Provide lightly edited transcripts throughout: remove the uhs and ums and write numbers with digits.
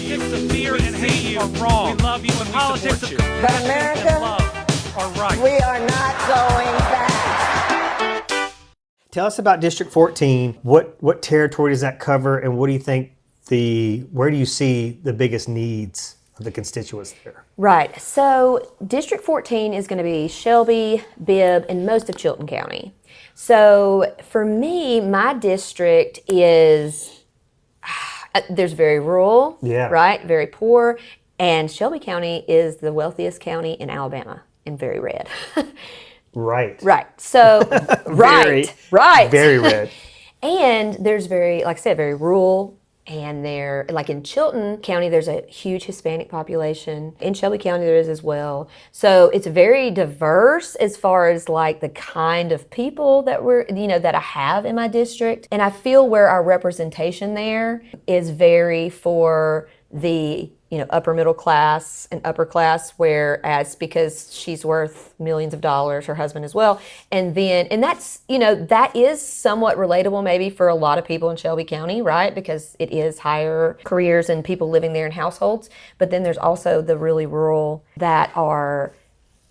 politics of fear and hate are wrong. We love you and politics of compassion but America, and love are right. We are not going back. Tell us about District 14. What territory does that cover, and what do you think where do you see the biggest needs of the constituents there? Right. So District 14 is going to be Shelby, Bibb, and most of Chilton County. So for me, my district is, there's very rural, right? Very poor. And Shelby County is the wealthiest county in Alabama and very red. Right. So, right. Very red. And there's very, like I said, very rural. And there, like in Chilton County, there's a huge Hispanic population. In Shelby County, there is as well. So it's very diverse as far as like the kind of people that that I have in my district. And I feel where our representation there is very for the upper middle class and upper class, whereas because she's worth millions of dollars, her husband as well. And that's, that is somewhat relatable maybe for a lot of people in Shelby County, right? Because it is higher careers and people living there in households. But then there's also the really rural that are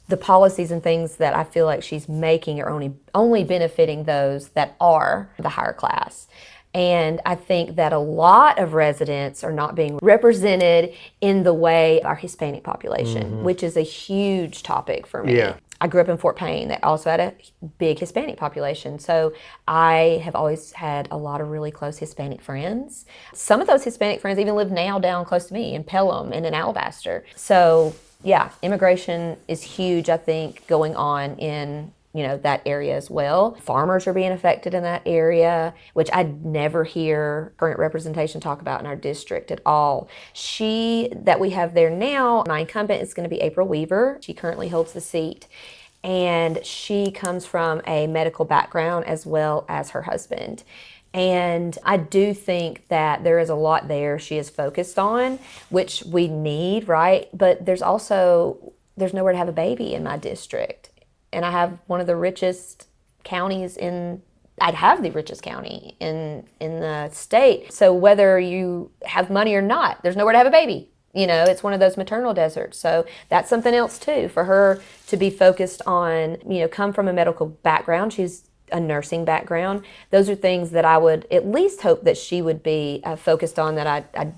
the policies and things that I feel like she's making are only benefiting those that are the higher class. And I think that a lot of residents are not being represented in the way our Hispanic population, which is a huge topic for me. Yeah. I grew up in Fort Payne that also had a big Hispanic population. So I have always had a lot of really close Hispanic friends. Some of those Hispanic friends even live now down close to me in Pelham and in Alabaster. So yeah, immigration is huge, I think, going on in that area as well. Farmers are being affected in that area, which I never hear current representation talk about in our district at all. She that we have there now, my incumbent is going to be April Weaver. She currently holds the seat. And she comes from a medical background as well as her husband. And I do think that there is a lot there she is focused on, which we need, right? But there's nowhere to have a baby in my district. And I have one of the richest counties I'd have the richest county in the state. So whether you have money or not, there's nowhere to have a baby. It's one of those maternal deserts. So that's something else too, for her to be focused on, come from a medical background. She's a nursing background. Those are things that I would at least hope that she would be focused on that are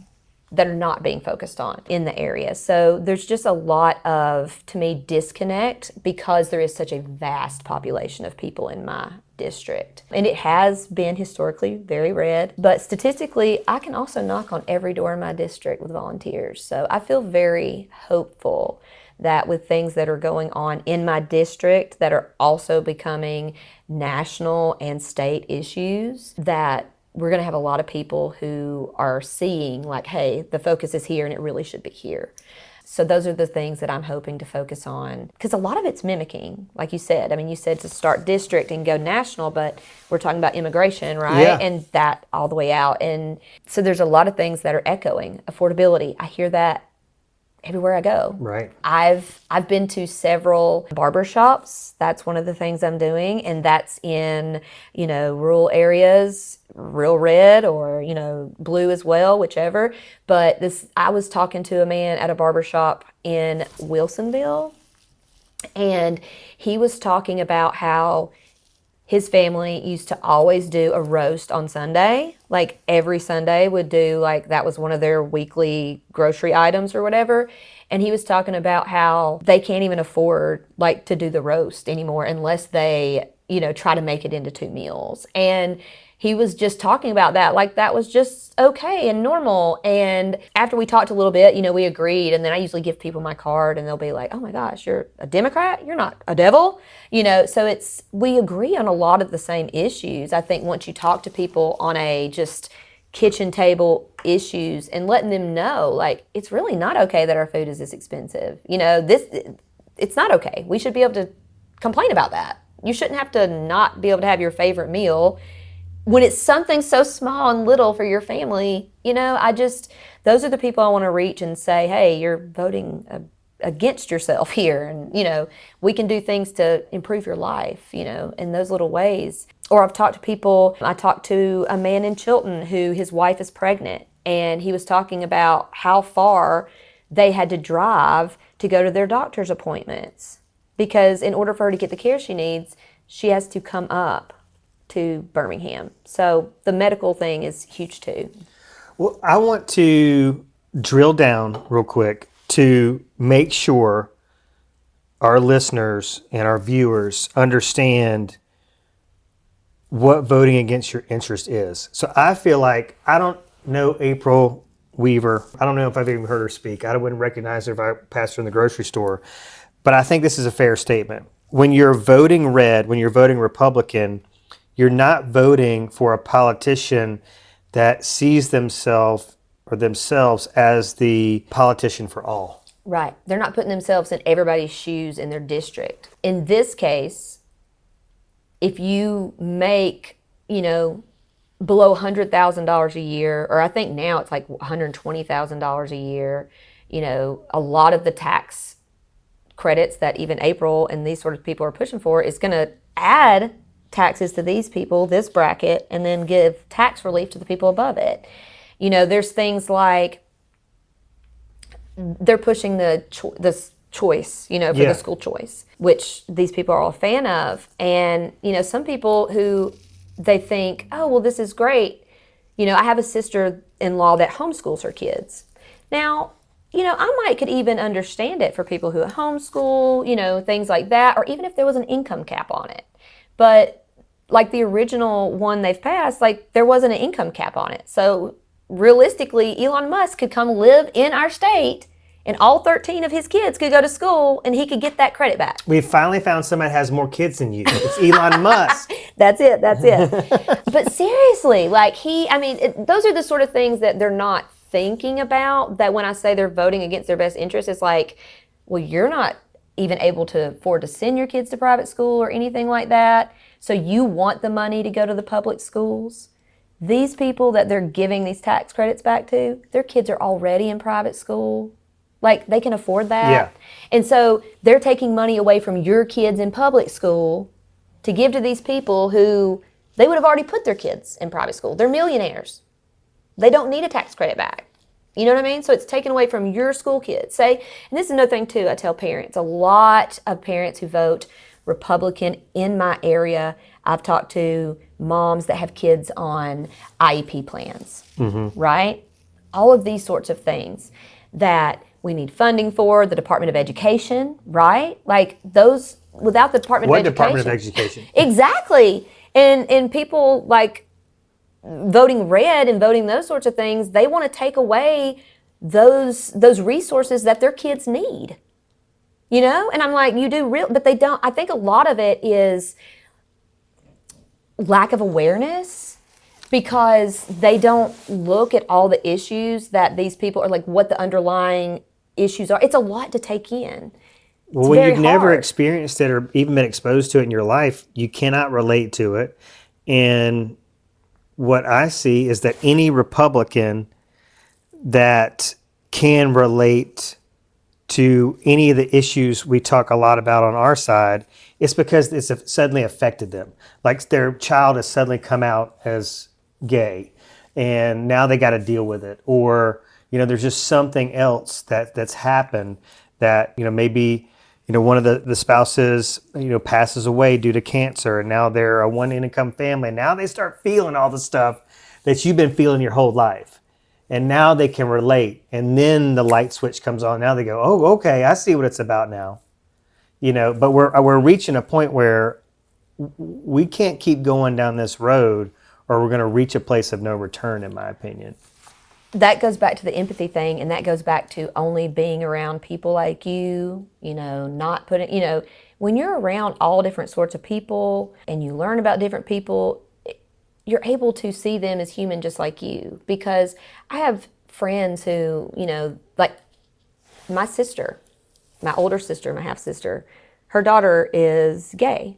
not being focused on in the area. So there's just a lot of, to me, disconnect because there is such a vast population of people in my district. And it has been historically very red, but statistically, I can also knock on every door in my district with volunteers. So I feel very hopeful that with things that are going on in my district that are also becoming national and state issues, that we're going to have a lot of people who are seeing like, hey, the focus is here and it really should be here. So those are the things that I'm hoping to focus on, because a lot of it's mimicking, like you said. I mean, you said to start district and go national, but we're talking about immigration, right? Yeah. And that all the way out. And so there's a lot of things that are echoing. Affordability, I hear that everywhere I go. Right. I've been to several barbershops. That's one of the things I'm doing, and that's in, rural areas, real red or, blue as well, whichever. But I was talking to a man at a barbershop in Wilsonville, and he was talking about how his family used to always do a roast on Sunday. Like every Sunday would do, like that was one of their weekly grocery items or whatever. And he was talking about how they can't even afford like to do the roast anymore unless they, try to make it into 2 meals. And he was just talking about that, like that was just okay and normal. And after we talked a little bit, we agreed. And then I usually give people my card and they'll be like, oh my gosh, you're a Democrat? You're not a devil? So we agree on a lot of the same issues. I think once you talk to people on a just kitchen table issues and letting them know, like, it's really not okay that our food is this expensive. It's not okay. We should be able to complain about that. You shouldn't have to not be able to have your favorite meal when it's something so small and little for your family. Those are the people I want to reach and say, hey, you're voting against yourself here. And, we can do things to improve your life, in those little ways. Or I talked to a man in Chilton who his wife is pregnant and he was talking about how far they had to drive to go to their doctor's appointments, because in order for her to get the care she needs, she has to come up to Birmingham. So the medical thing is huge too. Well, I want to drill down real quick to make sure our listeners and our viewers understand what voting against your interest is. So I feel like I don't know April Weaver. I don't know if I've even heard her speak. I wouldn't recognize her if I passed her in the grocery store. But I think this is a fair statement. When you're voting red, when you're voting Republican, you're not voting for a politician that sees themselves as the politician for all. Right. They're not putting themselves in everybody's shoes in their district. In this case, if you make, below $100,000 a year, or I think now it's like $120,000 a year, a lot of the tax credits that even April and these sort of people are pushing for is going to add taxes to these people, this bracket, and then give tax relief to the people above it. There's things like they're pushing the choice, for the school choice, which these people are all a fan of. And, some people who they think, oh, well, this is great. I have a sister-in-law that homeschools her kids. Now, I could even understand it for people who homeschool, things like that, or even if there was an income cap on it. But like the original one they've passed, like there wasn't an income cap on it. So realistically, Elon Musk could come live in our state and all 13 of his kids could go to school and he could get that credit back. We finally found somebody that has more kids than you. It's Elon Musk. That's it. But seriously, those are the sort of things that they're not thinking about, that when I say they're voting against their best interest, it's like, well, you're not even able to afford to send your kids to private school or anything like that. So you want the money to go to the public schools. These people that they're giving these tax credits back to, their kids are already in private school. Like, they can afford that. Yeah. And so they're taking money away from your kids in public school to give to these people who they would have already put their kids in private school. They're millionaires. They don't need a tax credit back. You know what I mean? So it's taken away from your school kids. And this is another thing too, I tell parents, a lot of parents who vote Republican in my area, I've talked to moms that have kids on IEP plans, right? All of these sorts of things that we need funding for, the Department of Education, right? Like those, without the Department of Education. What Department of Education? Exactly. And people like voting red and voting those sorts of things, they want to take away those resources that their kids need. And I'm like, you do real, but they don't. I think a lot of it is lack of awareness, because they don't look at all the issues that these people are, like what the underlying issues are. It's a lot to take in. Well, when you've never experienced it or even been exposed to it in your life, you cannot relate to it. And what I see is that any Republican that can relate to any of the issues we talk a lot about on our side, it's because it's suddenly affected them. Like their child has suddenly come out as gay and now they got to deal with it. Or, there's just something else that's happened that, maybe, one of the spouses, passes away due to cancer, and now they're a one-income family. Now they start feeling all the stuff that you've been feeling your whole life. And now they can relate. And then the light switch comes on. Now they go, oh, okay, I see what it's about now. But we're reaching a point where we can't keep going down this road, or we're going to reach a place of no return, in my opinion. That goes back to the empathy thing, and that goes back to only being around people like you, not putting, when you're around all different sorts of people and you learn about different people, you're able to see them as human just like you. Because I have friends who, like my sister, my older sister, my half-sister, her daughter is gay.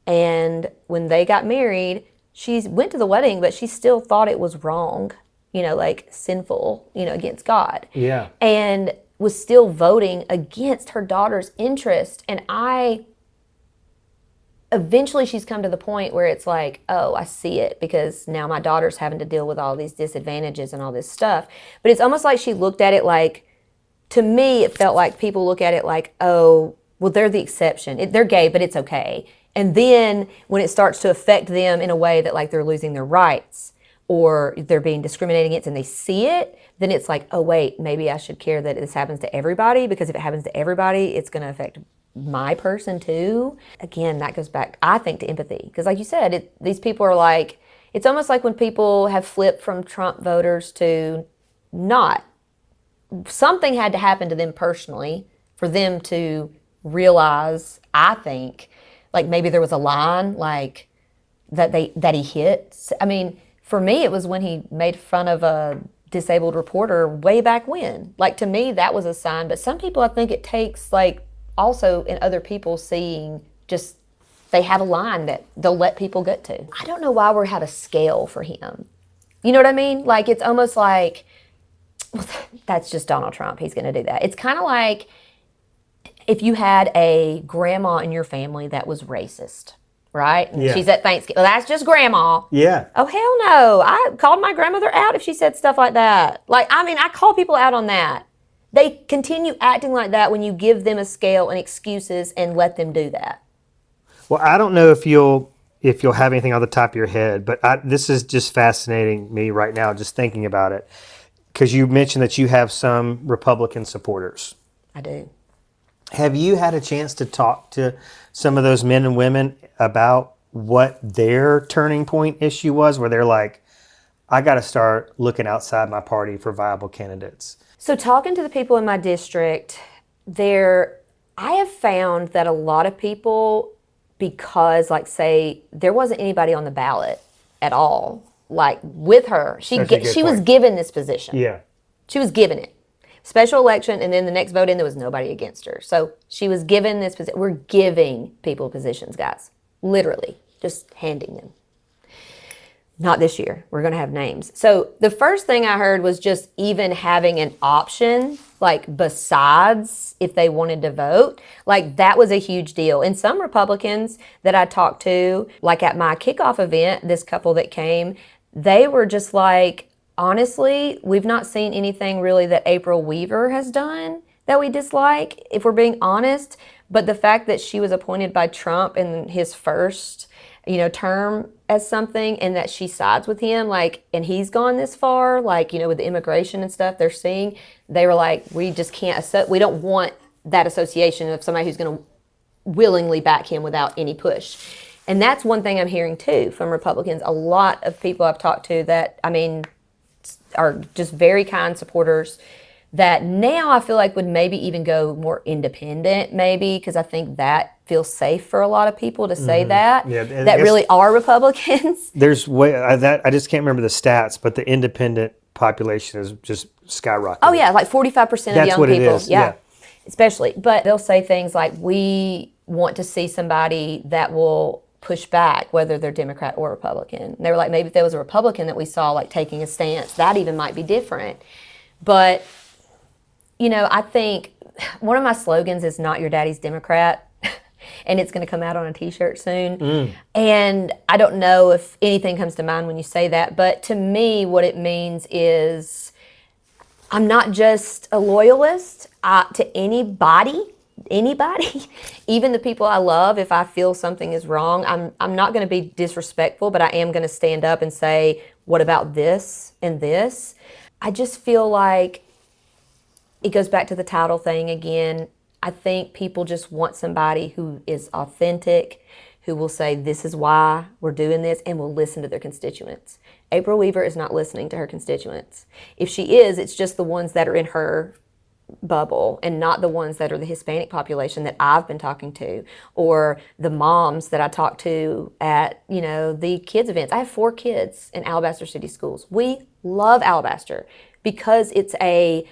And when they got married, she went to the wedding, but she still thought it was wrong, like sinful, against God. Yeah. And was still voting against her daughter's interest. And I eventually she's come to the point where it's like, oh, I see it, because now my daughter's having to deal with all these disadvantages and all this stuff. But it's almost like she looked at it like, to me, it felt like people look at it like, oh, well, they're the exception. They're gay, but it's okay. And then when it starts to affect them in a way that like they're losing their rights or they're being discriminated against and they see it, then it's like, oh, wait, maybe I should care that this happens to everybody, because if it happens to everybody, it's going to affect my person too. Again, that goes back, I think, to empathy. Because like you said, these people are like, it's almost like when people have flipped from Trump voters to not. Something had to happen to them personally for them to realize, I think, like maybe there was a line like that he hit. I mean, for me, it was when he made fun of a disabled reporter way back when. Like, to me, that was a sign. But some people, I think it takes like also in other people seeing just they have a line that they'll let people get to. I don't know why we have a scale for him. You know what I mean? Like, it's almost like, well, that's just Donald Trump. He's going to do that. It's kind of like if you had a grandma in your family that was racist, right? Yeah. She's at Thanksgiving. Well, that's just grandma. Yeah. Oh, hell no. I called my grandmother out if she said stuff like that. Like, I mean, I call people out on that. They continue acting like that when you give them a scale and excuses and let them do that. Well, I don't know if you'll have anything on the top of your head, but this is just fascinating me right now, just thinking about it, because you mentioned that you have some Republican supporters. I do. Have you had a chance to talk to some of those men and women about what their turning point issue was, where they're like, I got to start looking outside my party for viable candidates? So talking to the people in my district, I have found that a lot of people, because like say there wasn't anybody on the ballot at all, like with her, she was given this position. Yeah. She was given it. Special election, and then the next vote in, there was nobody against her. So she was given this position. We're giving people positions, guys. Literally, just handing them. Not this year. We're going to have names. So the first thing I heard was just even having an option, like besides if they wanted to vote, like that was a huge deal. And some Republicans that I talked to, like at my kickoff event, this couple that came, they were just like, honestly, we've not seen anything really that April Weaver has done that we dislike, if we're being honest. But the fact that she was appointed by Trump in his first, term as something, and that she sides with him, like, and he's gone this far, like, with the immigration and stuff they're seeing, they were like, we just can't, we don't want that association of somebody who's going to willingly back him without any push. And that's one thing I'm hearing too from Republicans. A lot of people I've talked to that, are just very kind supporters that now I feel like would maybe even go more independent, maybe, because I think that feels safe for a lot of people to say that, that really are Republicans. There's I just can't remember the stats, but the independent population is just skyrocketing. Oh yeah, like 45% of That's young what people. It is. Yeah, especially. But they'll say things like, we want to see somebody that will push back, whether they're Democrat or Republican. And they were like, maybe if there was a Republican that we saw like taking a stance, that even might be different. But, I think one of my slogans is not your daddy's Democrat, and it's going to come out on a t-shirt soon. And I don't know if anything comes to mind when you say that, but to me, what it means is I'm not just a loyalist to anybody, even the people I love. If I feel something is wrong, I'm not going to be disrespectful, but I am going to stand up and say, what about this and this? I just feel like it goes back to the title thing again. I think people just want somebody who is authentic, who will say, this is why we're doing this, and will listen to their constituents. April Weaver is not listening to her constituents. If she is, it's just the ones that are in her bubble and not the ones that are the Hispanic population that I've been talking to, or the moms that I talk to at, the kids events. I have 4 kids in Alabaster City schools. We love Alabaster because it's a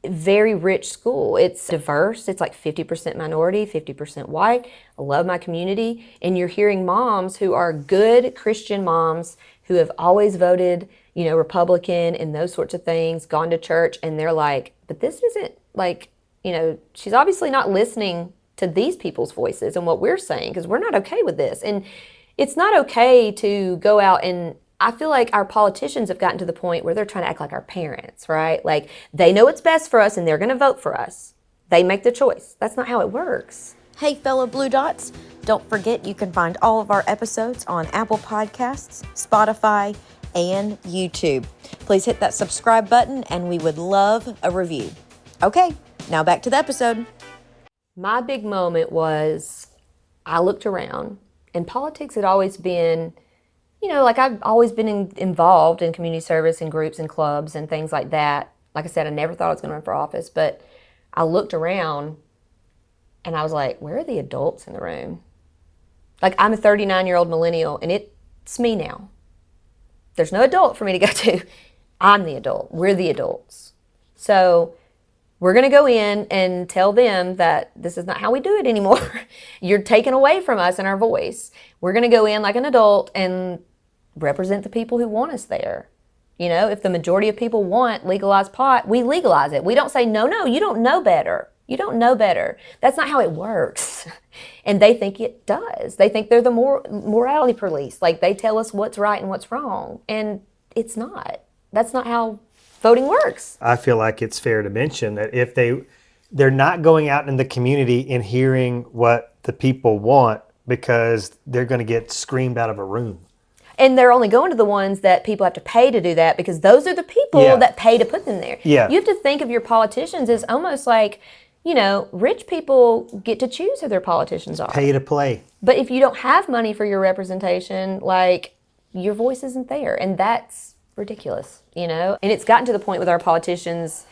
very rich school. It's diverse. It's like 50% minority, 50% white. I love my community. And you're hearing moms who are good Christian moms who have always voted, Republican and those sorts of things, gone to church, and they're like, but this isn't like, she's obviously not listening to these people's voices and what we're saying, because we're not okay with this. And it's not okay to go out and I feel like our politicians have gotten to the point where they're trying to act like our parents, right? Like they know what's best for us and they're going to vote for us. They make the choice. That's not how it works. Hey, fellow Blue Dots, don't forget you can find all of our episodes on Apple Podcasts, Spotify, and YouTube. Please hit that subscribe button and we would love a review. Okay, now back to the episode. My big moment was I looked around, and politics had always been, like I've always been involved in community service and groups and clubs and things like that. Like I said, I never thought I was going to run for office, but I looked around and I was like, where are the adults in the room? Like I'm a 39-year-old millennial and it's me now. There's no adult for me to go to. I'm the adult. We're the adults. So we're going to go in and tell them that this is not how we do it anymore. You're taking away from us and our voice. We're going to go in like an adult and represent the people who want us there. If the majority of people want legalized pot, we legalize it. We don't say, no, you don't know better. You don't know better. That's not how it works. And they think it does. They think they're the morality police. Like they tell us what's right and what's wrong. And it's not. That's not how voting works. I feel like it's fair to mention that if they're not going out in the community and hearing what the people want because they're going to get screamed out of a room. And they're only going to the ones that people have to pay to do that because those are the people that pay to put them there. Yeah. You have to think of your politicians as almost like, rich people get to choose who their politicians are. Pay to play. But if you don't have money for your representation, like your voice isn't there. And that's ridiculous, And it's gotten to the point with our politicians,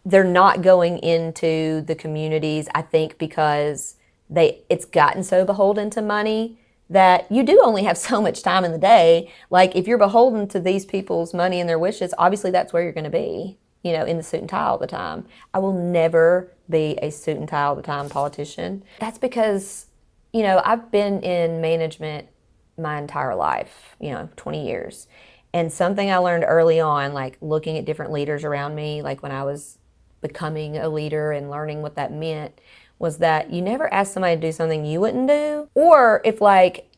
they're not going into the communities, I think, because it's gotten so beholden to money that you do only have so much time in the day. Like if you're beholden to these people's money and their wishes, obviously that's where you're going to be, in the suit and tie all the time. I will never be a suit and tie all the time politician. That's because, I've been in management my entire life, 20 years. And something I learned early on, like looking at different leaders around me, like when I was becoming a leader and learning what that meant, was that you never ask somebody to do something you wouldn't do. Or if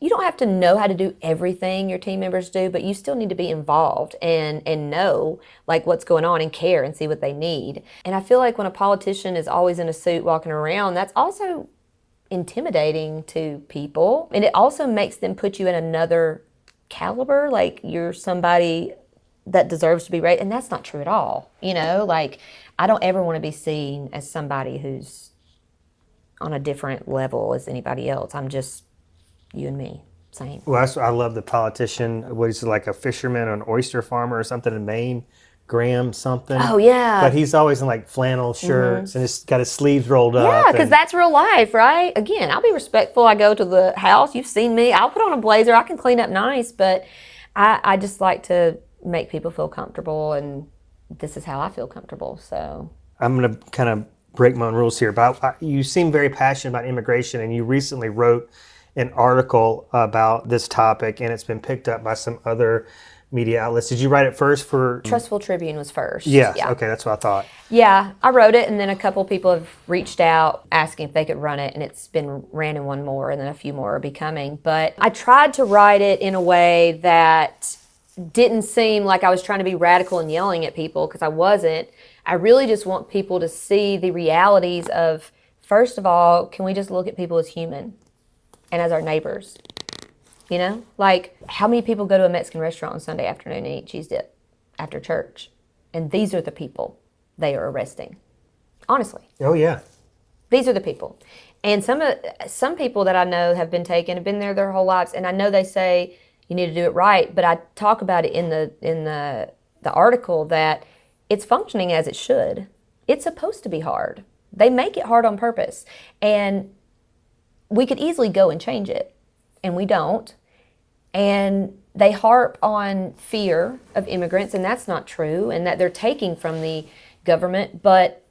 you don't have to know how to do everything your team members do, but you still need to be involved and know what's going on and care and see what they need. And I feel like when a politician is always in a suit walking around, that's also intimidating to people. And it also makes them put you in another caliber, like you're somebody that deserves to be rated. And that's not true at all. I don't ever want to be seen as somebody who's on a different level as anybody else. I'm just you and me, same. Well, I love the politician. What is it, like a fisherman or an oyster farmer or something in Maine? Graham something. Oh, yeah. But he's always in flannel shirts and he's got his sleeves rolled up. Yeah, because that's real life, right? Again, I'll be respectful. I go to the house. You've seen me. I'll put on a blazer. I can clean up nice. But I just like to make people feel comfortable, and this is how I feel comfortable. So I'm going to kind of break my own rules here, but you seem very passionate about immigration, and you recently wrote an article about this topic, and it's been picked up by some other media outlets. Did you write it first for... Trustful Tribune was first. Yes, yeah. Okay, that's what I thought. Yeah, I wrote it, and then a couple people have reached out asking if they could run it, and it's been ran in one more, and then a few more are becoming. But I tried to write it in a way that didn't seem like I was trying to be radical and yelling at people, because I wasn't. I really just want people to see the realities of, first of all, can we just look at people as human and as our neighbors? How many people go to a Mexican restaurant on Sunday afternoon and eat cheese dip after church? And these are the people they are arresting. Honestly. Oh, yeah. These are the people. And some people that I know have been been there their whole lives, and I know they say you need to do it right, but I talk about it in the article that it's functioning as it should. It's supposed to be hard. They make it hard on purpose. And we could easily go and change it, and we don't. And they harp on fear of immigrants, and that's not true, and that they're taking from the government. But,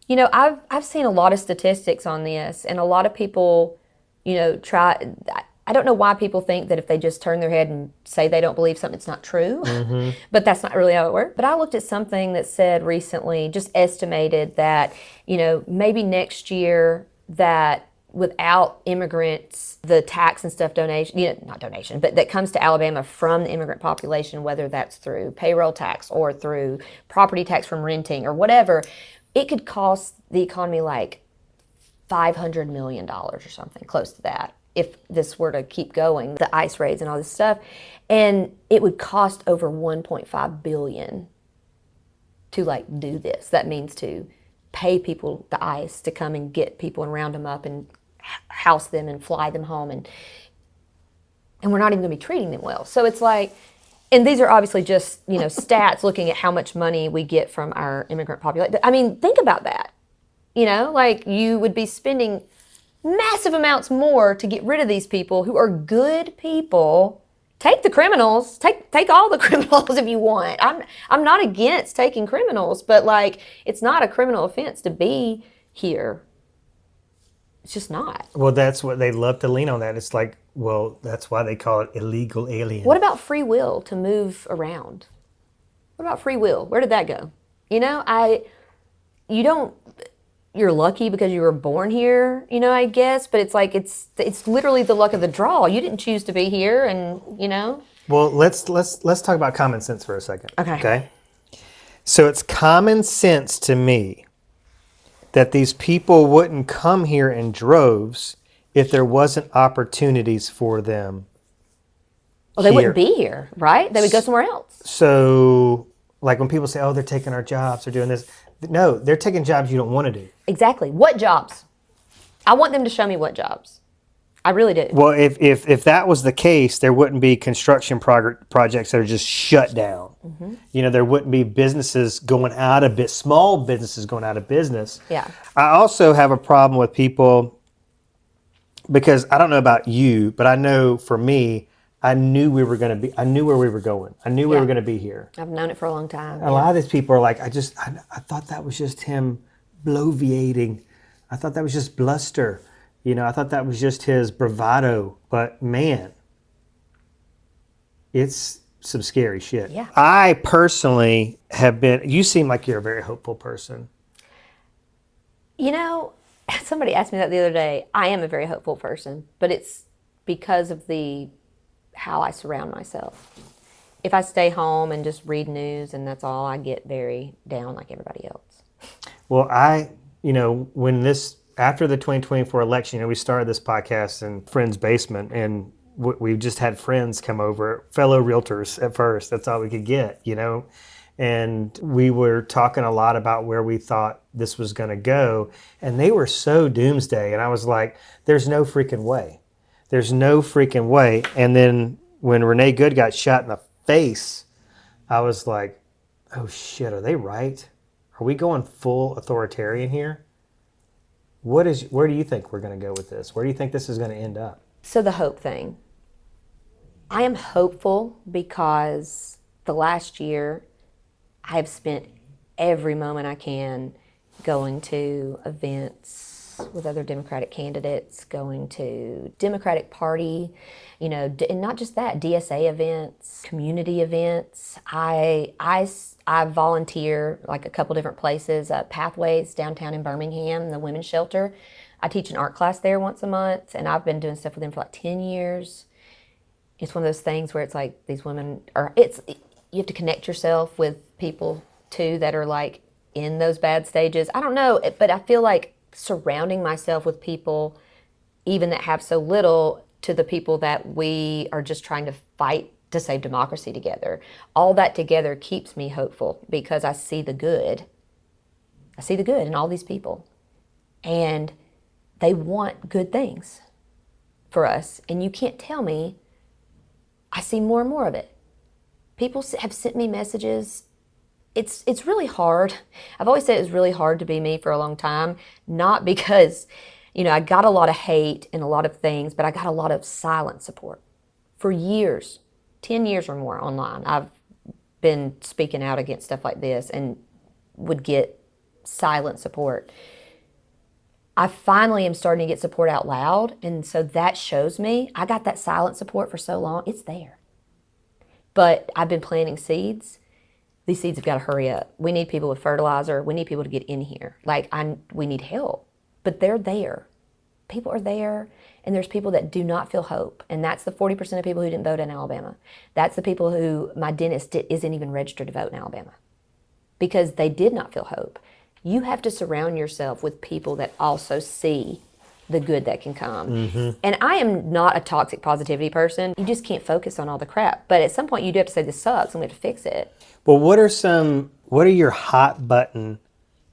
I've seen a lot of statistics on this, and a lot of people, try. I don't know why people think that if they just turn their head and say they don't believe something, it's not true. Mm-hmm. But that's not really how it works. But I looked at something that said recently, just estimated that, maybe next year that without immigrants, the tax and stuff not donation, but that comes to Alabama from the immigrant population, whether that's through payroll tax or through property tax from renting or whatever, it could cost the economy like $500 million or something, close to that, if this were to keep going, the ICE raids and all this stuff. And it would cost over $1.5 billion to like do this. That means to pay people, the ICE, to come and get people and round them up and house them and fly them home, and we're not even going to be treating them well. So it's like, and these are obviously just, stats looking at how much money we get from our immigrant population. I mean, think about that. Like you would be spending massive amounts more to get rid of these people who are good people. Take the criminals, take all the criminals if you want. I'm not against taking criminals, but like it's not a criminal offense to be here. It's just not. Well, that's what they love to lean on that. It's like, well, that's why they call it illegal alien. What about free will to move around? What about free will? Where did that go? You're lucky because you were born here, I guess, but it's like it's literally the luck of the draw. You didn't choose to be here, and Well, let's talk about common sense for a second. Okay. So it's common sense to me that these people wouldn't come here in droves if there wasn't opportunities for them. Well, they wouldn't be here, right? They would go somewhere else. So, like when people say, "Oh, they're taking our jobs, they're doing this," no, they're taking jobs you don't want to do. Exactly. What jobs? I want them to show me what jobs. I really do. Well, if that was the case, there wouldn't be construction projects that are just shut down. Mm-hmm. There wouldn't be businesses going out of business, small businesses going out of business. Yeah. I also have a problem with people because I don't know about you, but I know for me, I knew where we were going. I knew we were going to be here. I've known it for a long time. A lot of these people are like, I thought that was just him bloviating. I thought that was just bluster. I thought that was just his bravado. But man, it's some scary shit. Yeah. I personally have been, you seem like you're a very hopeful person. Somebody asked me that the other day. I am a very hopeful person, but it's because of how I surround myself. If I stay home and just read news and that's all, I get very down like everybody else. Well, after the 2024 election, we started this podcast in a friend's basement, and we just had friends come over, fellow realtors at first. That's all we could get, And we were talking a lot about where we thought this was going to go, and they were so doomsday. And I was like, there's no freaking way. There's no freaking way. And then when Renee Good got shot in the face, I was like, oh shit, are they right? Are we going full authoritarian here? Where do you think we're going to go with this? Where do you think this is going to end up? So the hope thing. I am hopeful because the last year I have spent every moment I can going to events with other Democratic candidates, going to Democratic Party, and not just that, DSA events, community events. I volunteer like a couple different places, Pathways downtown in Birmingham, the women's shelter. I teach an art class there once a month, and I've been doing stuff with them for like 10 years. It's one of those things where it's like these women you have to connect yourself with people too that are like in those bad stages. I don't know, but I feel like surrounding myself with people, even that have so little, to the people that we are just trying to fight to save democracy together. All that together keeps me hopeful because I see the good. I see the good in all these people. And they want good things for us. And you can't tell me, I see more and more of it. People have sent me messages. It's really hard. I've always said it's really hard to be me for a long time, not because, I got a lot of hate and a lot of things, but I got a lot of silent support. For years, 10 years or more online, I've been speaking out against stuff like this and would get silent support. I finally am starting to get support out loud, and so that shows me I got that silent support for so long. It's there. But I've been planting seeds. These seeds have got to hurry up. We need people with fertilizer. We need people to get in here. We need help. But they're there. people are there, and there's people that do not feel hope. And that's the 40% of people who didn't vote in Alabama. That's the people who my dentist isn't even registered to vote in Alabama because they did not feel hope. You have to surround yourself with people that also see the good that can come. And I am not a toxic positivity person. You just can't focus on all the crap. But at some point you do have to say, this sucks, and we have to fix it. Well, what are your hot button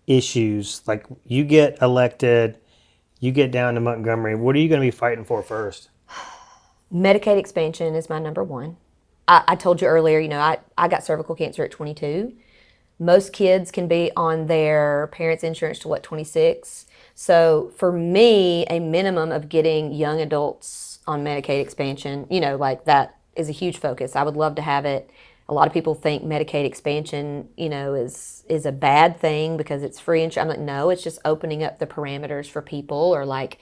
issues? Like, you get elected, you get down to Montgomery, what are you going to be fighting for first? Medicaid expansion is my number one. I told you earlier, I got cervical cancer at 22. Most kids can be on their parents' insurance to 26. So for me, a minimum of getting young adults on Medicaid expansion, like that is a huge focus. I would love to have it. A lot of people think Medicaid expansion, is a bad thing because it's free insurance. I'm like, no, it's just opening up the parameters for people, or like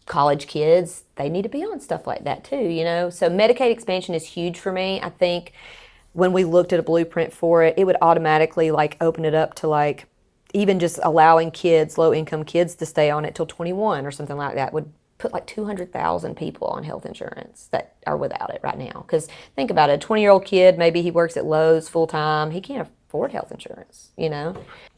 college kids, they need to be on stuff like that too, So Medicaid expansion is huge for me. I think when we looked at a blueprint for it, it would automatically like open it up to like even just allowing kids, low-income kids, to stay on it till 21 or something like that would put like 200,000 people on health insurance that are without it right now. Because think about it, a 20-year-old kid, maybe he works at Lowe's full-time, he can't afford health insurance,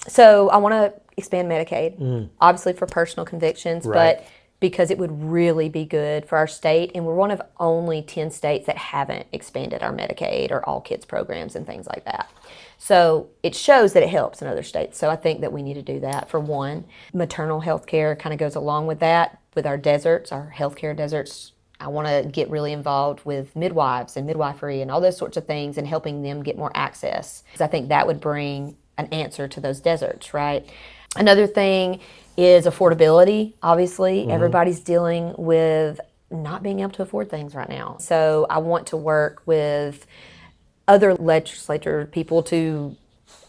So I want to expand Medicaid, obviously for personal convictions, Right. but because it would really be good for our state. And we're one of only 10 states that haven't expanded our Medicaid or all kids programs and things like that. So it shows that it helps in other states. So I think that we need to do that for one. Maternal health care kind of goes along with that, with our deserts, our healthcare deserts. I want to get really involved with midwives and midwifery and all those sorts of things and helping them get more access. Because I think that would bring an answer to those deserts, right? Another thing is affordability. Obviously, everybody's dealing with not being able to afford things right now. So I want to work with other legislature people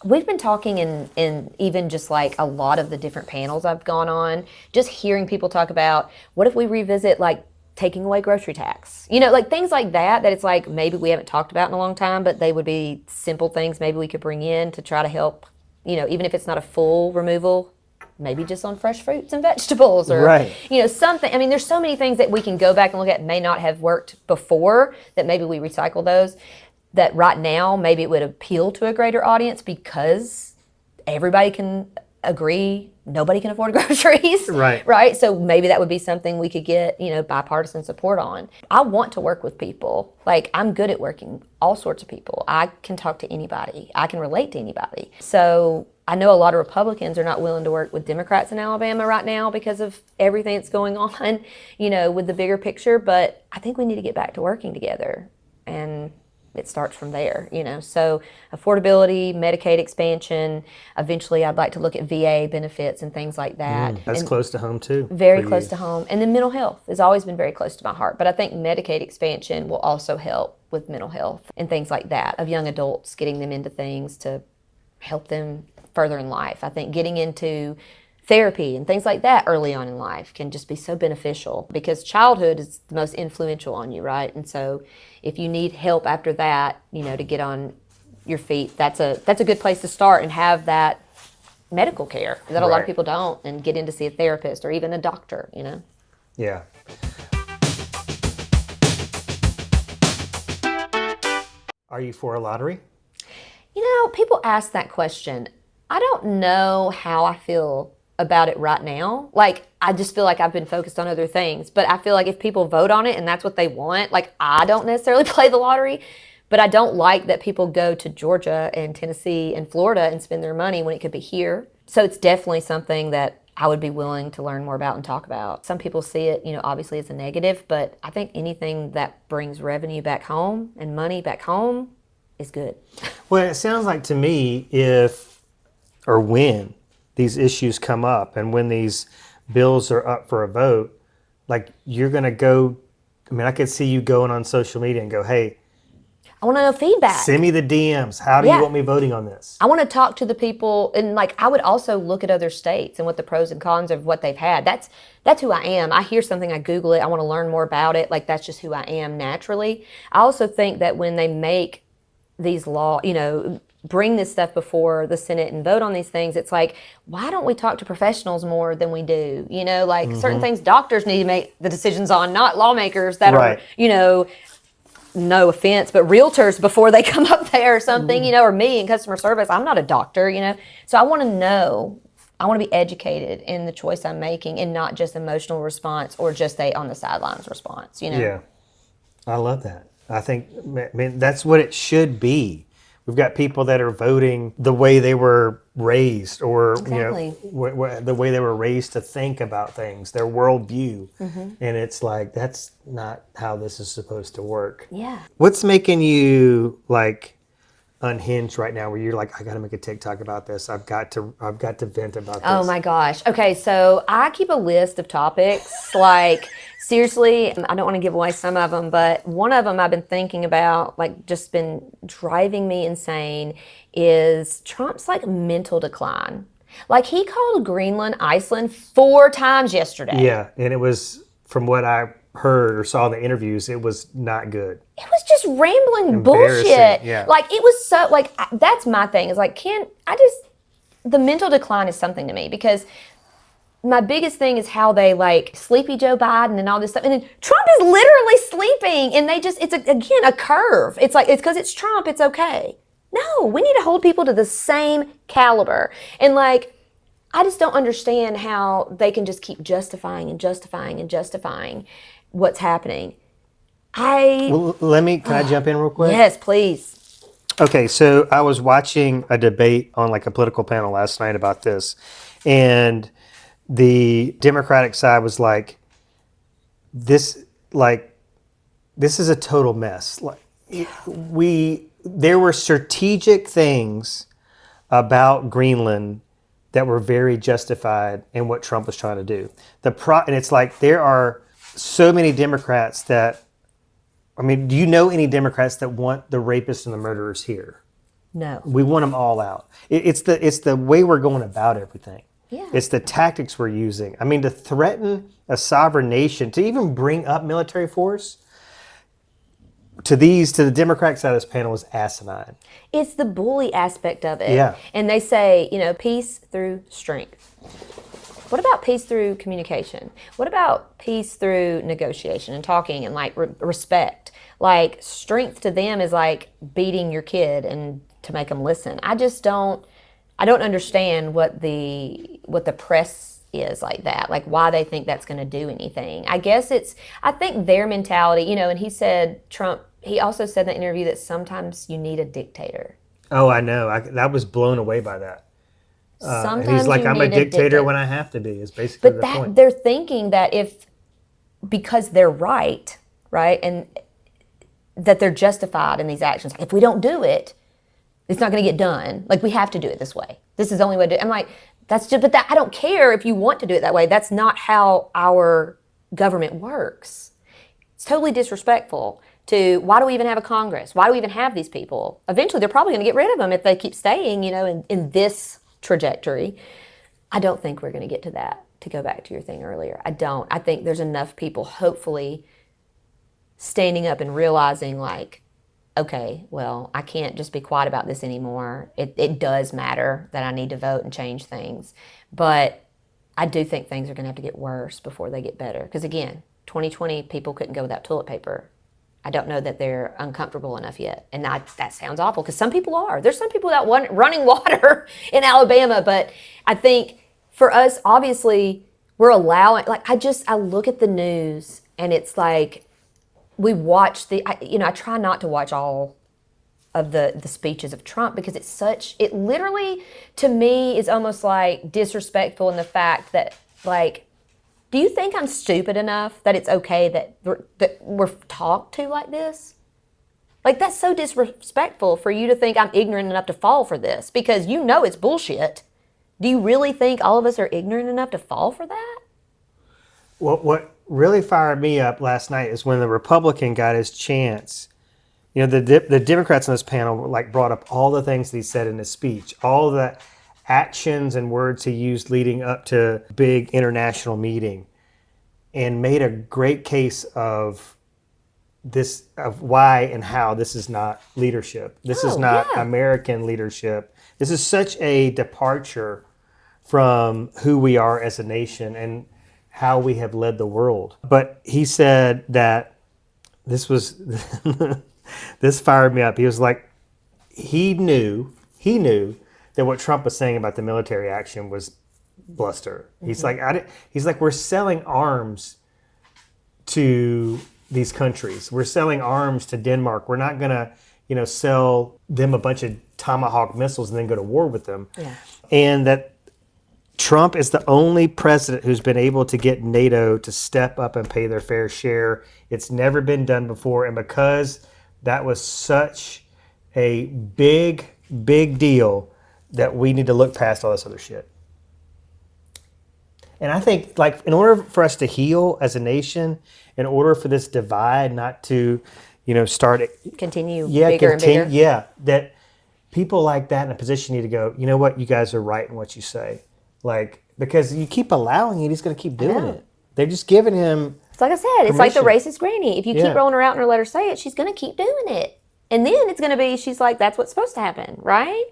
we've been talking in even just like a lot of the different panels I've gone on, just hearing people talk about, what if we revisit like taking away grocery tax? Like things like that it's like maybe we haven't talked about in a long time, but they would be simple things maybe we could bring in to try to help, even if it's not a full removal, maybe just on fresh fruits and vegetables or, Right. Something. I mean, there's so many things that we can go back and look at, may not have worked before, that maybe we recycle those, that right now maybe it would appeal to a greater audience because everybody can agree nobody can afford groceries. Right. So maybe that would be something we could get, bipartisan support on. I want to work with people. Like, I'm good at working all sorts of people. I can talk to anybody. I can relate to anybody. So I know a lot of Republicans are not willing to work with Democrats in Alabama right now because of everything that's going on, with the bigger picture. But I think we need to get back to working together. And it starts from there, So affordability, Medicaid expansion. Eventually, I'd like to look at VA benefits and things like that. That's and close to home too. very close to home. And then mental health has always been very close to my heart. But I think Medicaid expansion will also help with mental health and things like that, of young adults, getting them into things to help them further in life. I think getting into therapy and things like that early on in life can just be so beneficial, because childhood is the most influential on you, right? And so if you need help after that, to get on your feet, that's a good place to start and have that medical care that a lot of people don't, and get in to see a therapist or even a doctor, Yeah. Are you for a lottery? People ask that question. I don't know how I feel about it right now. Like, I just feel like I've been focused on other things, but I feel like if people vote on it and that's what they want, like, I don't necessarily play the lottery, but I don't like that people go to Georgia and Tennessee and Florida and spend their money when it could be here. So it's definitely something that I would be willing to learn more about and talk about. Some people see it, obviously as a negative, but I think anything that brings revenue back home and money back home is good. Well, it sounds like to me, when these issues come up and when these bills are up for a vote, like, you're going to go, I could see you going on social media and go, hey, I want to know feedback. Send me the DMs. How do you want me voting on this? I want to talk to the people, and I would also look at other states and what the pros and cons of what they've had. That's who I am. I hear something, I Google it, I want to learn more about it. That's just who I am naturally. I also think that when they make these bring this stuff before the Senate and vote on these things, it's like, why don't we talk to professionals more than we do? You know, like certain things doctors need to make the decisions on, not lawmakers that are, you know, no offense, but realtors before they come up there or something, you know, or me in customer service. I'm not a doctor, you know. So I want to know, I want to be educated in the choice I'm making and not just emotional response or just a on the sidelines response, you know. Yeah, I love that. I think, I mean, that's what it should be. We've got people that are voting the way they were raised, or Exactly. you know, the way they were raised to think about things, their worldview, and it's like that's not how this is supposed to work. Yeah. What's making you like unhinged right now? Where you're like, I got to make a TikTok about this. I've got to vent about this. Oh my gosh. Okay, so I keep a list of topics. Like, seriously, I don't want to give away some of them, but one of them I've been thinking about, like, just been driving me insane, is Trump's like mental decline. Like, he called Greenland Iceland 4 times yesterday. Yeah, and it was, from what I heard or saw in the interviews, it was not good. It was just rambling Embarrassing, bullshit. yeah. Like, it was so, like, that's my thing, is like, the mental decline is something to me, because my biggest thing is how they like sleepy Joe Biden and all this stuff. And then Trump is literally sleeping, and it's again a curve. It's like, it's because it's Trump, it's okay. No, we need to hold people to the same caliber. And like, I just don't understand how they can just keep justifying and justifying and justifying what's happening. Well, can I jump in real quick? Yes, please. Okay, so I was watching a debate on like a political panel last night about this, and the Democratic side was like, this is a total mess. Like, there were strategic things about Greenland that were very justified in what Trump was trying to do. And it's like, there are so many Democrats that, I mean, do you know any Democrats that want the rapists and the murderers here? No. We want them all out. It's the way we're going about everything. Yeah. It's the tactics we're using. I mean, to threaten a sovereign nation, to even bring up military force, to the Democratic side of this panel is asinine. It's the bully aspect of it. Yeah. And they say, you know, peace through strength. What about peace through communication? What about peace through negotiation and talking and like respect? Like, strength to them is like beating your kid and to make them listen. I don't understand what the press is like that, like why they think that's going to do anything. I think their mentality, you know, and he also said in the interview that sometimes you need a dictator. Oh, I know. I was blown away by that. Sometimes he's like, you I'm a need dictator when I have to be, is basically the point. They're thinking that because they're right, and that they're justified in these actions. Like, if we don't do it, it's not going to get done. Like, we have to do it this way. This is the only way to do it. I'm like, I don't care if you want to do it that way. That's not how our government works. It's totally disrespectful to, why do we even have a Congress? Why do we even have these people? Eventually, they're probably going to get rid of them if they keep staying, you know, in this trajectory. I don't think we're going to get to that, to go back to your thing earlier. I don't. I think there's enough people, hopefully, standing up and realizing, like, okay, well, I can't just be quiet about this anymore. It does matter that I need to vote and change things. But I do think things are going to have to get worse before they get better. Because again, 2020, people couldn't go without toilet paper. I don't know that they're uncomfortable enough yet. And that sounds awful, because some people are. There's some people without running water in Alabama. But I think for us, obviously, we're allowing, like, I look at the news and it's like, we watch I try not to watch all of the speeches of Trump, because it literally, to me, is almost like disrespectful in the fact that, like, do you think I'm stupid enough that it's okay that we're talked to like this? Like, that's so disrespectful for you to think I'm ignorant enough to fall for this, because you know it's bullshit. Do you really think all of us are ignorant enough to fall for that? What really fired me up last night is when the Republican got his chance. You know, the Democrats on this panel like brought up all the things that he said in his speech, all the actions and words he used leading up to a big international meeting, and made a great case of this of why and how this is not leadership. This is not American leadership. This is such a departure from who we are as a nation and how we have led the world. But he said that this was this fired me up. He was like, he knew that what Trump was saying about the military action was bluster. He's like, we're selling arms to these countries. We're selling arms to Denmark. We're not gonna, sell them a bunch of Tomahawk missiles and then go to war with them. Yeah. And that Trump is the only president who's been able to get NATO to step up and pay their fair share. It's never been done before. And because that was such a big deal, that we need to look past all this other shit. And I think, like, in order for us to heal as a nation, in order for this divide not to, continue bigger and bigger. Yeah, that people like that in a position need to go, you know what, you guys are right in what you say. Like, because you keep allowing it, he's going to keep doing it. They're just giving him It's like I said, it's like the racist granny. If you keep rolling her out and let her say it, she's going to keep doing it. And then it's going to be, she's like, that's what's supposed to happen, right?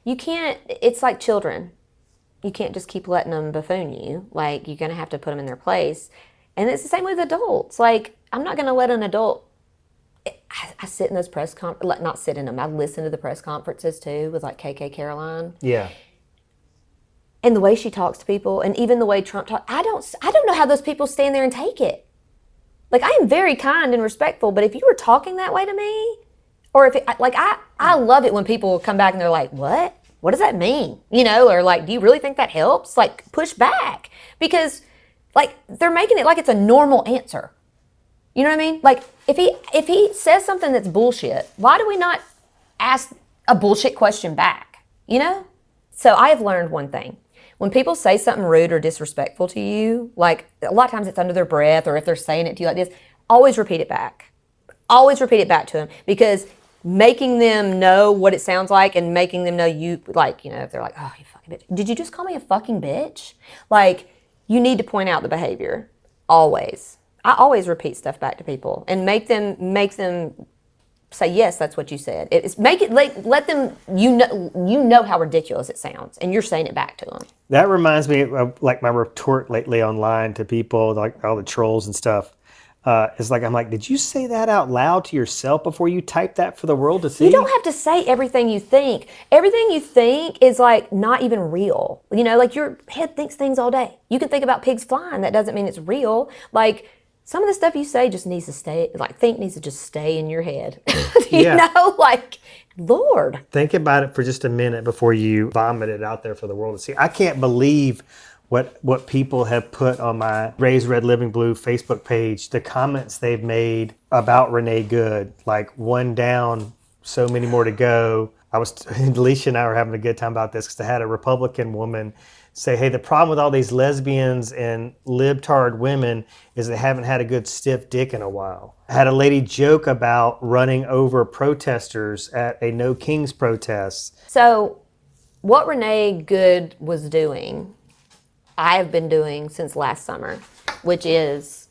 You can't, it's like children. You can't just keep letting them buffoon you. Like, you're going to have to put them in their place. And it's the same with adults. Like, I'm not going to let an adult, I sit in those press conferences, not sit in them, I listen to the press conferences too with like KK Caroline. Yeah. And the way she talks to people, and even the way Trump talks, I don't know how those people stand there and take it. Like, I am very kind and respectful, but if you were talking that way to me, or if it, like, I love it when people come back and they're like, what? What does that mean? Or like, do you really think that helps? Like, push back. Because, like, they're making it like it's a normal answer. You know what I mean? Like, if he says something that's bullshit, why do we not ask a bullshit question back? So I have learned one thing. When people say something rude or disrespectful to you, like, a lot of times it's under their breath, or if they're saying it to you like this, always repeat it back. Always repeat it back to them, because making them know what it sounds like and making them know you, like, if they're like, oh, you fucking bitch. Did you just call me a fucking bitch? Like, you need to point out the behavior. Always. I always repeat stuff back to people and make them say, yes, that's what you said. Let them, you know how ridiculous it sounds, and you're saying it back to them. That reminds me of, like, my retort lately online to people, like all the trolls and stuff. It's like, I'm like, did you say that out loud to yourself before you typed that for the world to see? You don't have to say everything you think. Everything you think is, like, not even real. Like, your head thinks things all day. You can think about pigs flying. That doesn't mean it's real. Like, some of the stuff you say just needs to stay, like, needs to just stay in your head. Like, Lord. Think about it for just a minute before you vomit it out there for the world to see. I can't believe what people have put on my Raise Red Living Blue Facebook page, the comments they've made about Renee Good, like, one down, so many more to go. Alicia and I were having a good time about this, because I had a Republican woman say, hey, the problem with all these lesbians and libtard women is they haven't had a good stiff dick in a while. I had a lady joke about running over protesters at a No Kings protest. So what Renee Good was doing, I have been doing since last summer, which is,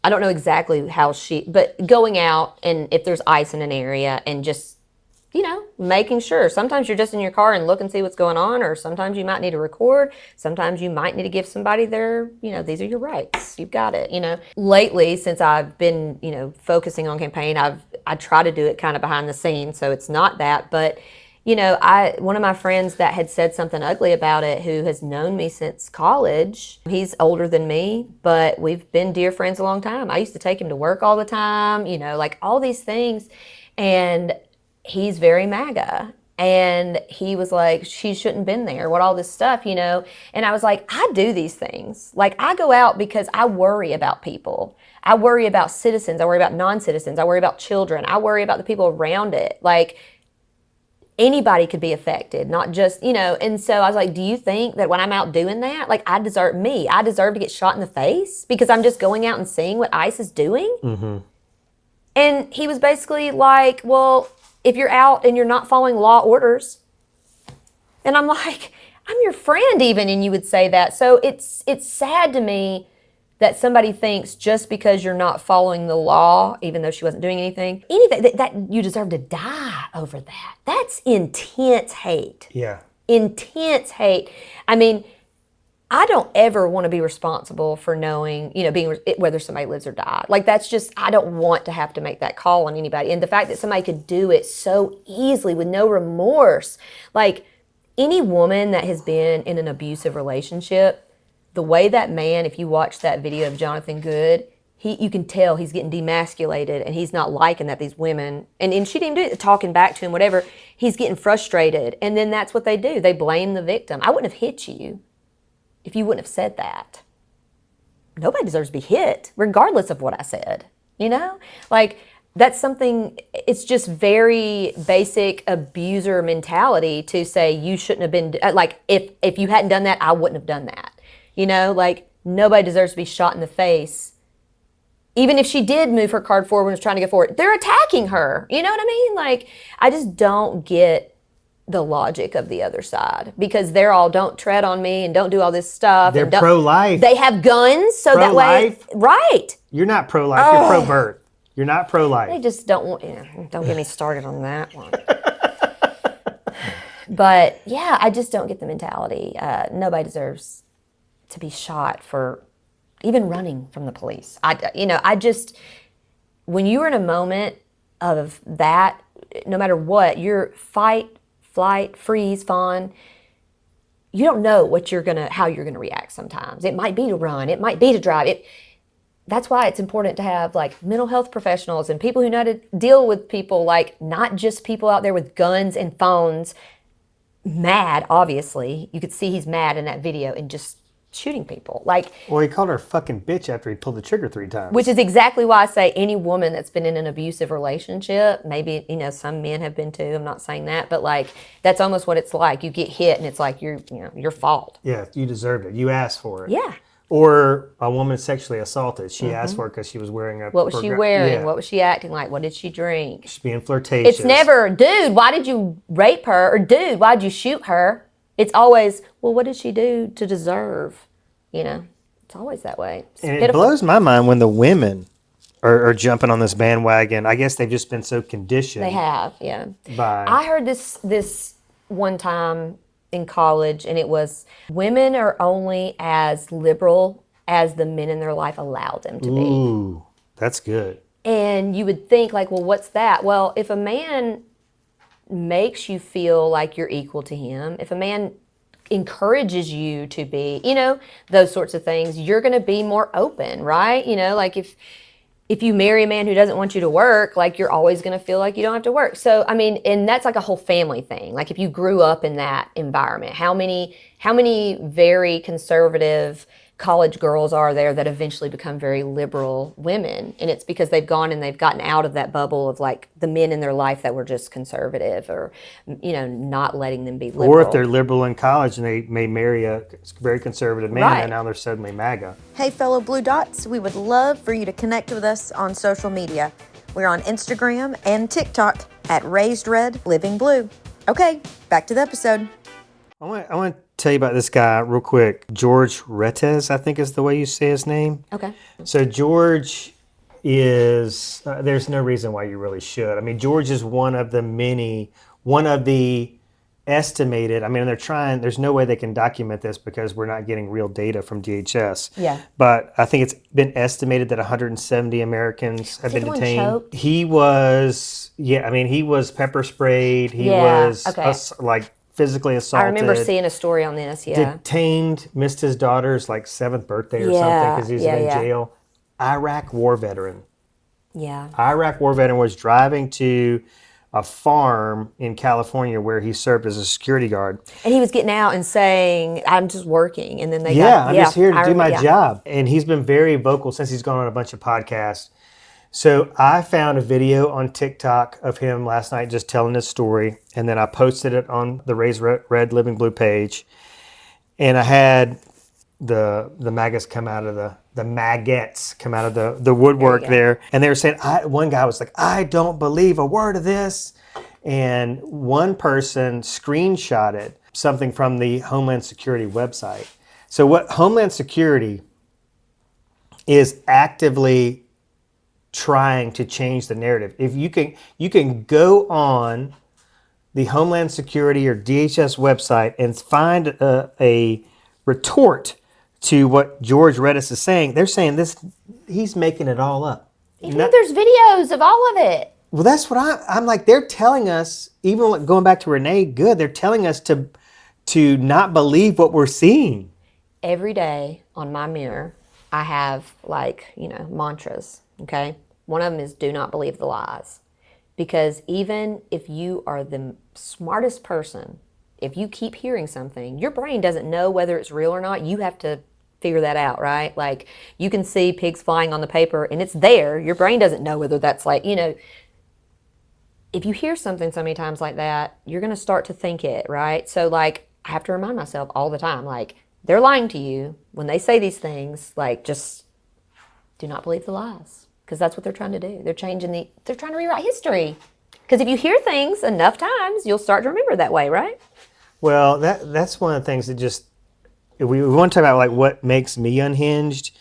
I don't know exactly how but going out, and if there's ice in an area, and just, making sure. Sometimes you're just in your car and look and see what's going on, or sometimes you might need to record. Sometimes you might need to give somebody their, these are your rights. You've got it, Lately, since I've been, focusing on campaign, I try to do it kind of behind the scenes, so it's not that, but one of my friends that had said something ugly about it, who has known me since college, he's older than me, but we've been dear friends a long time. I used to take him to work all the time, like all these things. And he's very MAGA. And he was like, she shouldn't have been there, what all this stuff, And I was like, I do these things. Like, I go out because I worry about people. I worry about citizens. I worry about non-citizens. I worry about children. I worry about the people around it. Like, anybody could be affected, not just, and so I was like, do you think that when I'm out doing that, like, I deserve to get shot in the face because I'm just going out and seeing what ICE is doing? Mm-hmm. And he was basically like, well, if you're out and you're not following law orders, and I'm like, I'm your friend even, and you would say that. So it's sad to me that somebody thinks just because you're not following the law, even though she wasn't doing anything that you deserve to die over that. That's intense hate. Yeah. Intense hate. I mean, I don't ever want to be responsible for knowing, being whether somebody lives or dies. Like, that's just, I don't want to have to make that call on anybody. And the fact that somebody could do it so easily with no remorse, like any woman that has been in an abusive relationship, the way that man, if you watch that video of Jonathan Good, you can tell he's getting demasculated and he's not liking that these women, and she didn't do it, talking back to him, whatever, he's getting frustrated. And then that's what they do. They blame the victim. I wouldn't have hit you if you wouldn't have said that. Nobody deserves to be hit, regardless of what I said, Like, that's something, it's just very basic abuser mentality to say you shouldn't have been, like, if you hadn't done that, I wouldn't have done that. Like, nobody deserves to be shot in the face. Even if she did move her card forward and was trying to go forward, they're attacking her. You know what I mean? Like, I just don't get the logic of the other side, because they're all, don't tread on me and don't do all this stuff. They're pro-life. They have guns, so that way, right. You're not pro-life, you're pro-birth. You're not pro-life. They just don't want, don't get me started on that one. But yeah, I just don't get the mentality. Nobody deserves to be shot for even running from the police. I just, when you're in a moment of that, no matter what, you're fight, flight, freeze, fawn, you don't know how you're gonna react sometimes. It might be to run, it might be to drive. That's why it's important to have like mental health professionals and people who know how to deal with people, like not just people out there with guns and phones, mad, obviously. You could see he's mad in that video and just shooting people. Well, he called her a fucking bitch after he pulled the trigger 3 times. Which is exactly why I say any woman that's been in an abusive relationship, maybe, some men have been too, I'm not saying that, but like, that's almost what it's like. You get hit and it's like your fault. Yeah, you deserved it. You asked for it. Yeah. Or a woman sexually assaulted. She asked for it because she was wearing a... What was she wearing? Yeah. What was she acting like? What did she drink? She's being flirtatious. It's never, dude, why did you rape her? Or dude, why did you shoot her? It's always, well, what did she do to deserve? It's always that way. It's and pitiful. It blows my mind when the women are jumping on this bandwagon. I guess they've just been so conditioned. They have, yeah. I heard this one time in college, and it was, women are only as liberal as the men in their life allow them to be. Ooh, that's good. And you would think, like, well, what's that? Well, if a man makes you feel like you're equal to him, if a man encourages you to be, those sorts of things, you're going to be more open, right? Like if you marry a man who doesn't want you to work, like you're always going to feel like you don't have to work. So, I mean, and that's like a whole family thing. Like if you grew up in that environment, how many very conservative college girls are there that eventually become very liberal women? And it's because they've gone and they've gotten out of that bubble of like the men in their life that were just conservative or, not letting them be liberal. Or if they're liberal in college and they may marry a very conservative man, Right. and now they're suddenly MAGA. Hey, fellow Blue Dots, we would love for you to connect with us on social media. We're on Instagram and TikTok at Raised Red Living Blue. Okay, back to the episode. I want to tell you about this guy real quick. George Retes, I think is the way you say his name. Okay. So George is, there's no reason why you really should. I mean, George is one of the estimated, there's no way they can document this because we're not getting real data from DHS. Yeah. But I think it's been estimated that 170 Americans have been detained. Choked? He was pepper sprayed. He Yeah, was okay. physically assaulted. I remember seeing a story on this, yeah. Detained, missed his daughter's 7th birthday or something because he was in jail. Iraq war veteran. Yeah. Iraq war veteran was driving to a farm in California where he served as a security guard. And he was getting out and saying, I'm just working. And then I'm just here to do my job. And he's been very vocal since he's gone on a bunch of podcasts. So I found a video on TikTok of him last night just telling his story, and then I posted it on the Raised Red Living Blue page. And I had the maggots come out of the woodwork there, and they were saying, one guy was like, I don't believe a word of this. And one person screenshotted something from the Homeland Security website. So what Homeland Security is actively trying to change the narrative. If you can go on the Homeland Security or DHS website and find a retort to what George Redis is saying. They're saying this, he's making it all up. Even though there's videos of all of it. Well, that's what I'm like. They're telling us, even going back to Renee Good, they're telling us to not believe what we're seeing. Every day on my mirror, I have mantras, okay? One of them is do not believe the lies. Because even if you are the smartest person, if you keep hearing something, your brain doesn't know whether it's real or not. You have to figure that out, right? Like you can see pigs flying on the paper and it's there. Your brain doesn't know whether that's if you hear something so many times like that, you're going to start to think it, right? So I have to remind myself all the time, they're lying to you when they say these things, just do not believe the lies, because that's what they're trying to do. They're trying to rewrite history. Because if you hear things enough times, you'll start to remember that way, right? Well, that's one of the things that just, if we want to talk about what makes me unhinged,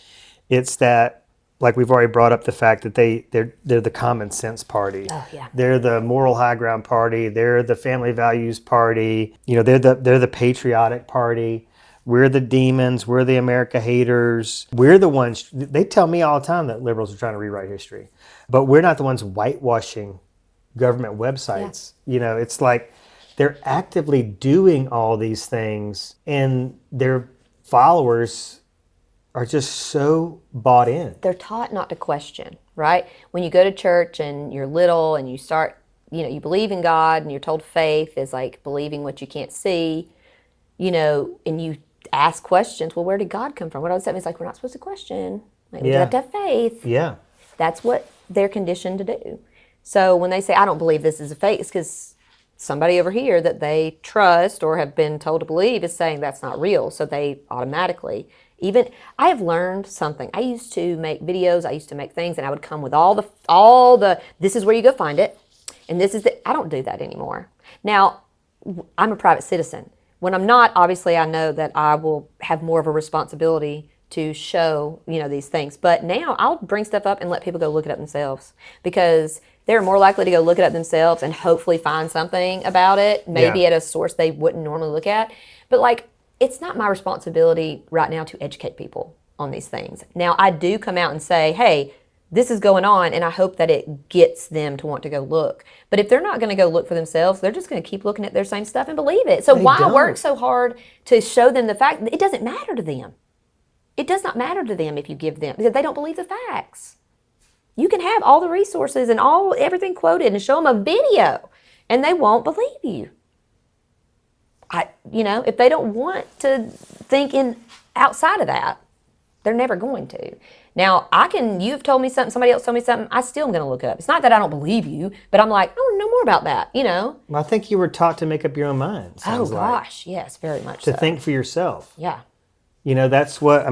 it's that, we've already brought up the fact that they're the common sense party. Oh, yeah. They're the moral high ground party. They're the family values party. They're the patriotic party. We're the demons. We're the America haters. We're the ones, they tell me all the time that liberals are trying to rewrite history. But we're not the ones whitewashing government websites. Yeah. It's like they're actively doing all these things and their followers are just so bought in. They're taught not to question, right? When you go to church and you're little and you start, you believe in God and you're told faith is like believing what you can't see, and you ask questions. Well, where did God come from? What does that mean? It's like, we're not supposed to question. We have to have faith. Yeah. That's what they're conditioned to do. So when they say, I don't believe this is a fake, it's because somebody over here that they trust or have been told to believe is saying that's not real. So they automatically, I have learned something. I used to make videos, I used to make things, and I would come with all the, this is where you go find it, and this is I don't do that anymore. Now, I'm a private citizen. When I'm not, obviously I know that I will have more of a responsibility to show, these things. But now I'll bring stuff up and let people go look it up themselves, because they're more likely to go look it up themselves and hopefully find something about it, maybe at a source they wouldn't normally look at. But it's not my responsibility right now to educate people on these things. Now, I do come out and say, hey, this is going on, and I hope that it gets them to want to go look. But if they're not going to go look for themselves, they're just going to keep looking at their same stuff and believe it. So why work so hard to show them the fact that it doesn't matter to them? It does not matter to them if you give them, because they don't believe the facts. You can have all the resources and everything quoted and show them a video, and they won't believe you. If they don't want to think outside of that, they're never going to. Now, you've told me something, somebody else told me something, I still am going to look up. It's not that I don't believe you, but I'm like, I want to know more about that, Well, I think you were taught to make up your own mind. Oh, gosh, yes, very much so. To think for yourself. Yeah. That's what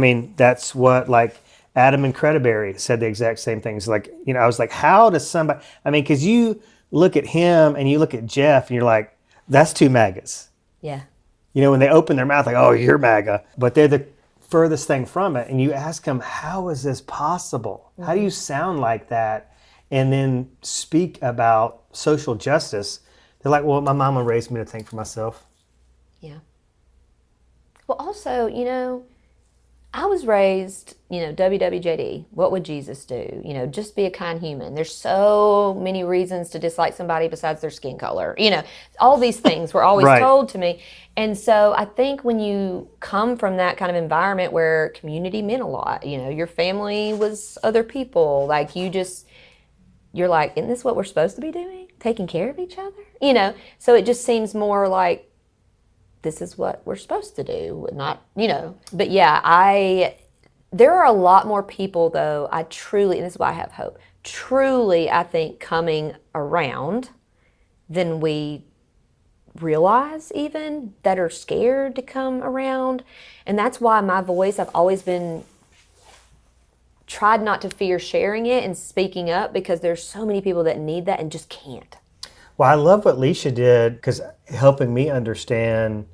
Adam and Crediberry said the exact same things. I was like, how does somebody, because you look at him and you look at Jeff and you're like, that's two MAGAs. Yeah. When they open their mouth, like, oh, you're MAGA. But they're the furthest thing from it. And you ask them, how is this possible? Mm-hmm. How do you sound like that? And then speak about social justice. They're like, well, my mama raised me to think for myself. Yeah. Well, also, I was raised, WWJD, what would Jesus do? Just be a kind human. There's so many reasons to dislike somebody besides their skin color. All these things were always right. told to me. And so I think when you come from that kind of environment where community meant a lot, your family was other people, you're like, isn't this what we're supposed to be doing? Taking care of each other? So it just seems more like, this is what we're supposed to do, not, But yeah, there are a lot more people, though, I truly, and this is why I have hope, truly, I think, coming around than we realize even, that are scared to come around. And that's why my voice, I've always tried not to fear sharing it and speaking up, because there's so many people that need that and just can't. Well, I love what Leisha did, because helping me understand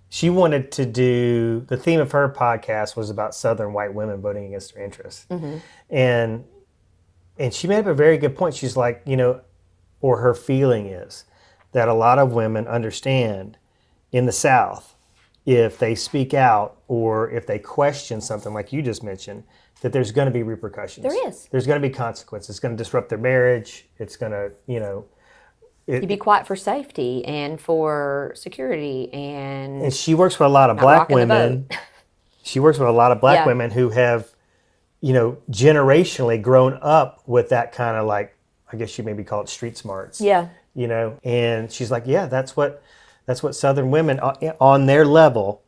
she wanted to do, the theme of her podcast was about Southern white women voting against their interests. And she made up a very good point. She's like, or her feeling is that a lot of women understand in the South, if they speak out or if they question something like you just mentioned, that there's going to be repercussions. There is. There's going to be consequences. It's going to disrupt their marriage. It's going to, You be quiet for safety and for security And she works with a lot of not black rocking the women. boat. She works with a lot of black Yeah. women who have, generationally grown up with that kind of like, I guess you maybe call it street smarts. Yeah. And she's like, yeah, that's what Southern women on their level,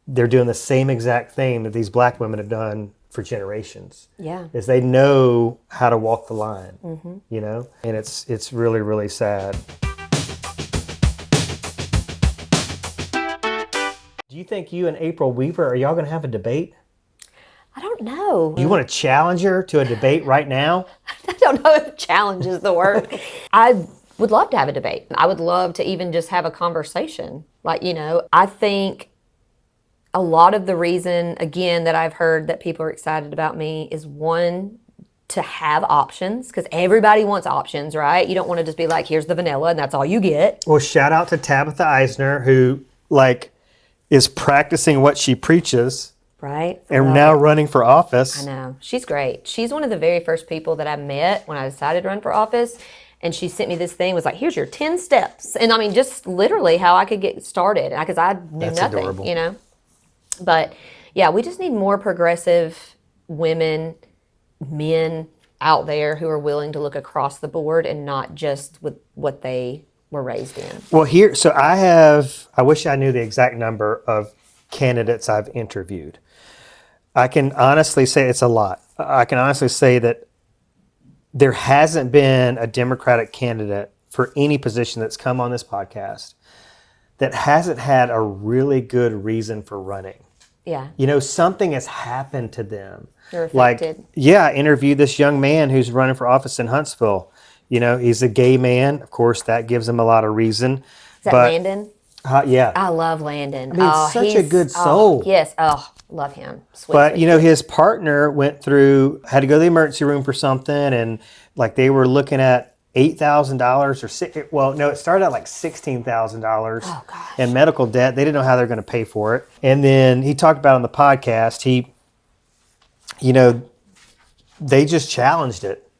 they're doing the same exact thing that these black women have done for generations. Yeah. Is they know how to walk the line, and it's really, really sad. Do you think you and April Weaver, are y'all going to have a debate? I don't know. You want to challenge her to a debate right now? I don't know if challenge is the word. I would love to have a debate. I would love to even just have a conversation. I think a lot of the reason, again, that I've heard that people are excited about me is one, to have options, because everybody wants options, right? You don't want to just be like, here's the vanilla and that's all you get. Well, shout out to Tabitha Eisner, who is practicing what she preaches. Right? And now running for office. I know. She's great. She's one of the very first people that I met when I decided to run for office. And she sent me this thing, was like, here's your 10 steps. And I mean, just literally how I could get started. Because I knew That's nothing, adorable. But yeah, we just need more progressive women, men out there who are willing to look across the board and not just with what they were raised in. Well, I wish I knew the exact number of candidates I've interviewed. I can honestly say it's a lot. I can honestly say that there hasn't been a Democratic candidate for any position that's come on this podcast that hasn't had a really good reason for running. Yeah. Something has happened to them. They're affected. I interviewed this young man who's running for office in Huntsville. He's a gay man. Of course, that gives him a lot of reason. Is that Landon? Yeah. I love Landon. Such a good soul. Yes. Love him. Sweet, But, sweet. his partner had to go to the emergency room for something, and they were looking at $8,000 it started out like $16,000 Oh, gosh. in medical debt. They didn't know how they're going to pay for it. And then he talked about on the podcast, they just challenged it.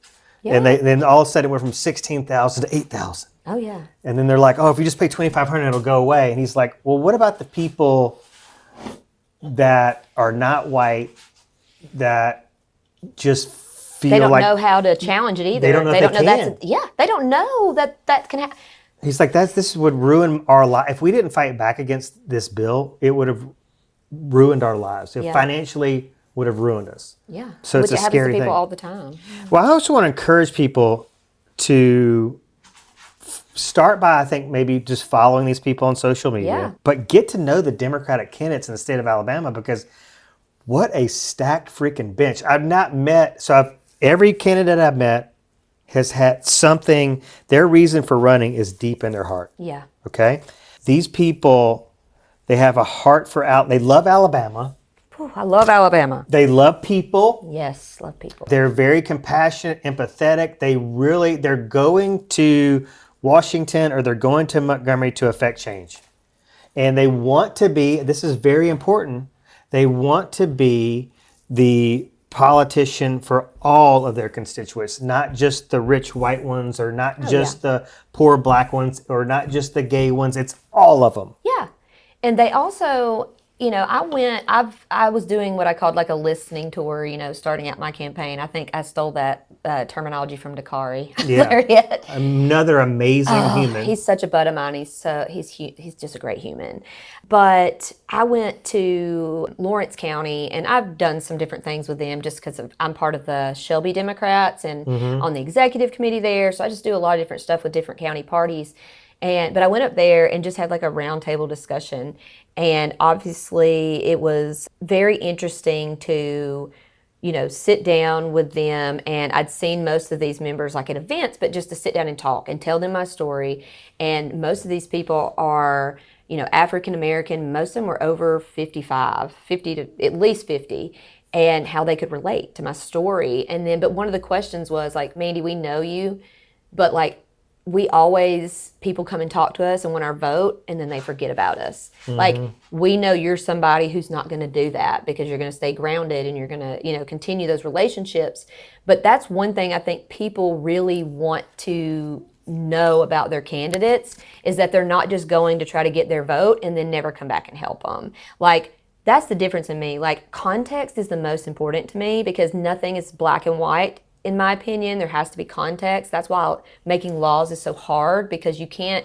Yeah. And then all of a sudden it went from 16,000 to 8,000. Oh, yeah. And then they're like, oh, if you just pay $2,500, it'll go away. And he's like, well, what about the people that are not white that just feel They don't like know how to challenge it either. They don't know if they can. They don't know that can happen. He's like, this would ruin our life. If we didn't fight back against this bill, it would have ruined our lives. It financially would have ruined us. Yeah. So it's a happens scary to people thing. all the time. Well, I also want to encourage people to start by, I think, maybe just following these people on social media, Yeah. but get to know the Democratic candidates in the state of Alabama, because what a stacked freaking bench. Every candidate I've met has had something, their reason for running is deep in their heart. Yeah. Okay? These people, they have a heart they love Alabama. Whew, I love Alabama. They love people. Yes, love people. They're very compassionate, empathetic. They're going to Washington or they're going to Montgomery to affect change. And they want to be, this is very important, they want to be the politician for all of their constituents, not just the rich white ones or not just the poor black ones or not just the gay ones. It's all of them. Yeah. And they also, I was doing what I called like a listening tour, starting out my campaign. I think I stole that terminology from Dakari. Yeah. Another amazing human. He's such a bud of mine. He's just a great human. But I went to Lawrence County, and I've done some different things with them just because I'm part of the Shelby Democrats and on the executive committee there. So I just do a lot of different stuff with different county parties. But I went up there and just had like a roundtable discussion. And obviously it was very interesting to, sit down with them. And I'd seen most of these members like at events, but just to sit down and talk and tell them my story. And most of these people are, African American, most of them were over 55, 50 to at least 50, and how they could relate to my story. And then, but one of the questions was like, Mandie, we know you, but like, people come and talk to us and want our vote, and then they forget about us. Like, we know you're somebody who's not going to do that because you're going to stay grounded and you're going to, continue those relationships. But that's one thing I think people really want to know about their candidates, is that they're not just going to try to get their vote and then never come back and help them. Like, that's the difference in me. Like, context is the most important to me, because nothing is black and white. In my opinion, there has to be context. That's why making laws is so hard, because you can't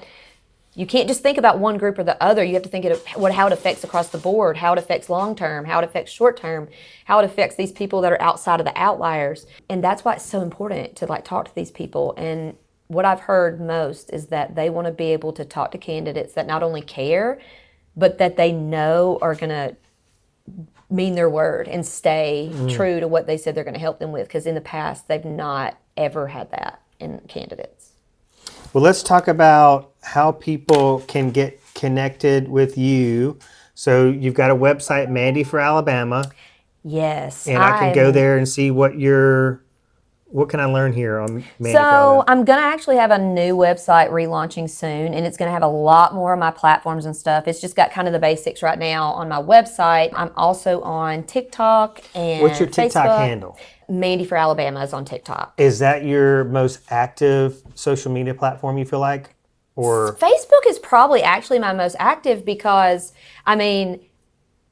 just think about one group or the other. You have to think of how it affects across the board, how it affects long term, how it affects short term, how it affects these people that are outside of the outliers. And that's why it's so important to like talk to these people. And what I've heard most is that they want to be able to talk to candidates that not only care, but that they know are going to mean their word and stay true to what they said they're going to help them with, because in the past they've not ever had that in candidates. Well, let's talk about how people can get connected with you. So you've got a website, Mandie for Alabama. Yes. And I can go there and see what can I learn here on Mandie? So I'm going to actually have a new website relaunching soon, and it's going to have a lot more of my platforms and stuff. It's just got kind of the basics right now on my website. I'm also on TikTok and What's your TikTok Facebook. handle? Mandie for Alabama is on TikTok. Is that your most active social media platform, you feel like? Or Facebook is probably actually my most active, because,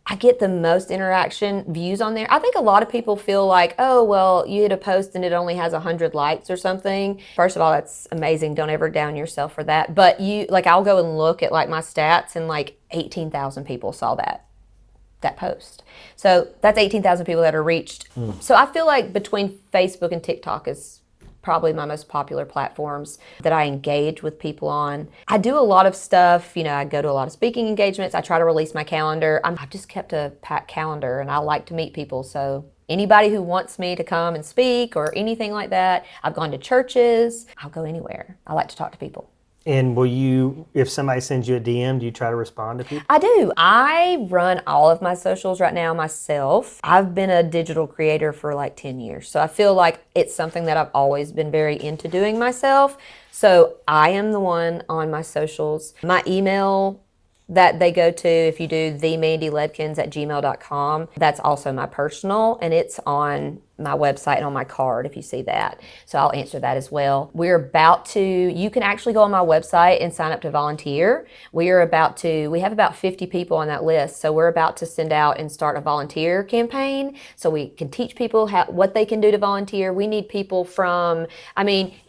I get the most interaction views on there. I think a lot of people feel like, oh, well, you hit a post and it only has 100 likes or something. First of all, that's amazing. Don't ever down yourself for that. But I'll go and look at like my stats, and like 18,000 people saw that post. So that's 18,000 people that are reached. So I feel like between Facebook and TikTok is probably my most popular platforms that I engage with people on. I do a lot of stuff, I go to a lot of speaking engagements. I try to release my calendar. I've just kept a packed calendar, and I like to meet people. So anybody who wants me to come and speak or anything like that, I've gone to churches. I'll go anywhere. I like to talk to people. And if somebody sends you a DM, do you try to respond to people? I do. I run all of my socials right now myself. I've been a digital creator for like 10 years. So I feel like it's something that I've always been very into doing myself. So I am the one on my socials. My email that they go to, if you do themandieledkins@gmail.com, that's also my personal, and it's on my website and on my card if you see that. So I'll answer that as well. You can actually go on my website and sign up to volunteer. We have about 50 people on that list. So we're about to send out and start a volunteer campaign so we can teach people what they can do to volunteer. We need people if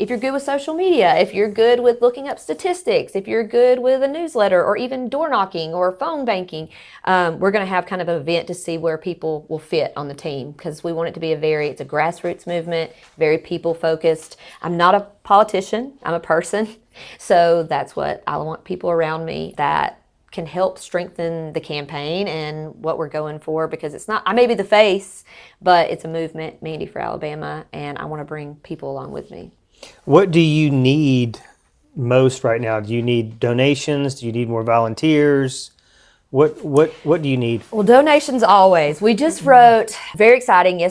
you're good with social media, if you're good with looking up statistics, if you're good with a newsletter or even door knocking or phone banking, we're going to have kind of an event to see where people will fit on the team, because we want it to be it's a grassroots movement, very people focused. I'm not a politician, I'm a person. So that's what I want, people around me that can help strengthen the campaign and what we're going for, because I may be the face, but it's a movement, Mandie for Alabama, and I want to bring people along with me. What do you need most right now? Do you need donations? Do you need more volunteers? What do you need? Well, donations always. We just wrote, very exciting,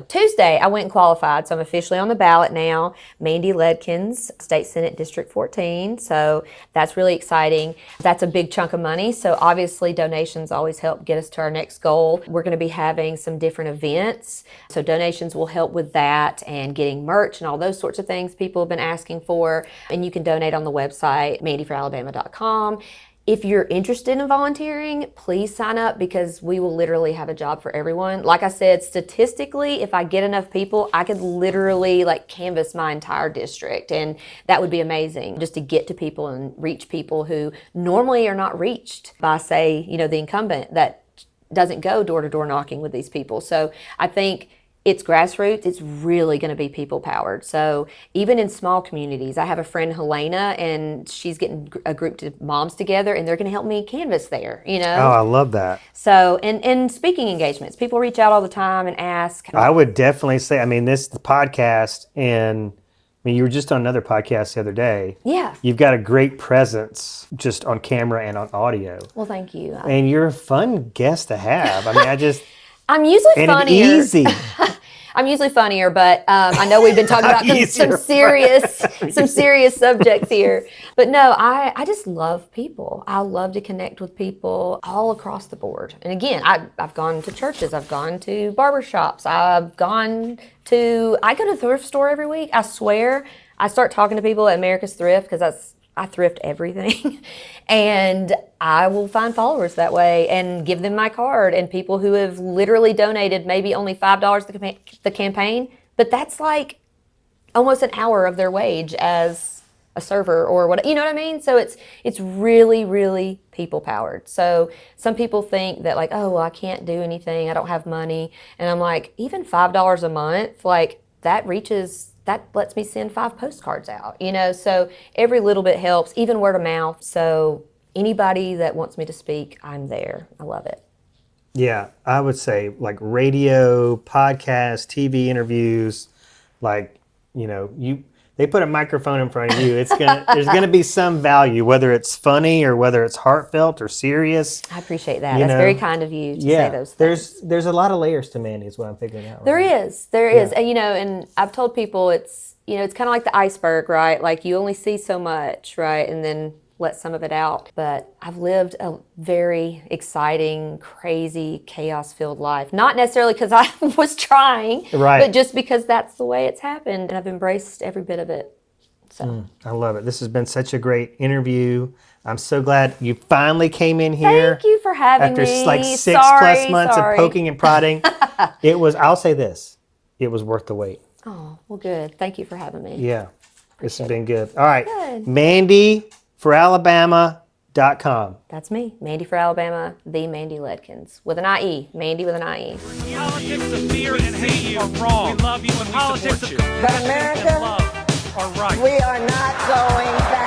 Tuesday, I went and qualified, so I'm officially on the ballot now. Mandie Ledkins, State Senate District 14, so that's really exciting. That's a big chunk of money, so obviously donations always help get us to our next goal. We're going to be having some different events, so donations will help with that, and getting merch and all those sorts of things people have been asking for, and you can donate on the website, mandieforalabama.com. If you're interested in volunteering, please sign up, because we will literally have a job for everyone. Like I said, statistically, if I get enough people, I could literally canvass my entire district, and that would be amazing, just to get to people and reach people who normally are not reached by, say, the incumbent that doesn't go door-to-door knocking with these people. So I think it's grassroots. It's really going to be people powered. So even in small communities, I have a friend, Helena, and she's getting a group of moms together, and they're going to help me canvass there, Oh, I love that. So, and speaking engagements, people reach out all the time and ask. I would definitely say, this podcast and mean, you were just on another podcast the other day. Yeah. You've got a great presence just on camera and on audio. Well, thank you. And you're a fun guest to have. I mean, I'm usually and funnier. it's easy. I'm usually funnier, but I know we've been talking about some serious subjects here. But no, I just love people. I love to connect with people all across the board. And again, I've gone to churches, I've gone to barbershops, I go to a thrift store every week. I swear, I start talking to people at America's Thrift because I thrift everything. And I will find followers that way and give them my card, and people who have literally donated maybe only $5 to the campaign, but that's like almost an hour of their wage as a server or what, you know what I mean? So it's really, really people powered. So some people think that like, oh, well, I can't do anything, I don't have money. And I'm like, even $5 a month, like that lets me send 5 postcards out, you know? So every little bit helps, even word of mouth. So anybody that wants me to speak, I'm there. I love it. Yeah, I would say like radio, podcasts, TV interviews, like, you know, they put a microphone in front of you. There's gonna be some value, whether it's funny or whether it's heartfelt or serious. I appreciate that. That's very kind of you to say those things. There's a lot of layers to Mandie is what I'm figuring out. Right? There is. And, you know, and I've told people it's kind of like the iceberg, right? Like you only see so much, right? And then let some of it out. But I've lived a very exciting, crazy, chaos-filled life. Not necessarily because I was trying, right, but just because that's the way it's happened. And I've embraced every bit of it. So I love it. This has been such a great interview. I'm so glad you finally came in here. Thank you for having me. After like 6+ months of poking and prodding. I'll say this, it was worth the wait. Oh, well, good. Thank you for having me. Yeah, this has been good. All right, good. MandieForAlabama.com. That's me, Mandie for Alabama, the Mandie Ledkins, with an IE, Mandie with an IE. Politics of fear and hate are wrong. We love you and we support you. But America, and love are right. we are not going back.